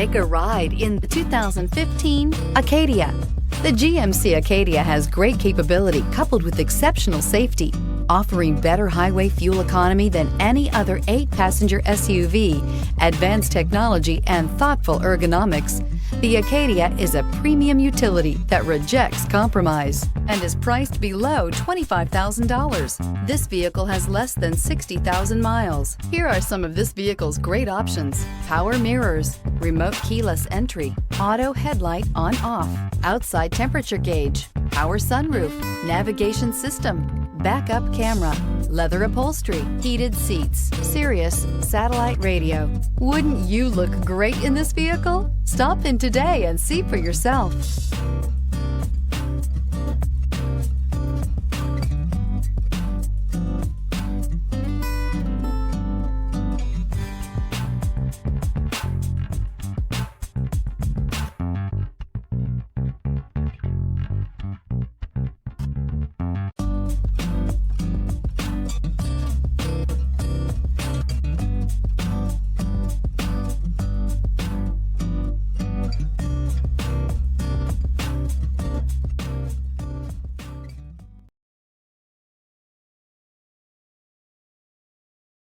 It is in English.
Take a ride in the 2015 Acadia. The GMC Acadia has great capability coupled with exceptional safety, offering better highway fuel economy than any other 8-passenger SUV, advanced technology, and thoughtful ergonomics. The Acadia is a premium utility that rejects compromise and is priced below $25,000. This vehicle has less than 60,000 miles. Here are some of this vehicle's great options: power mirrors, remote keyless entry, auto headlight on/off, outside temperature gauge, power sunroof, navigation system, backup camera, leather upholstery, heated seats, Sirius satellite radio. Wouldn't you look great in this vehicle? Stop in today and see for yourself.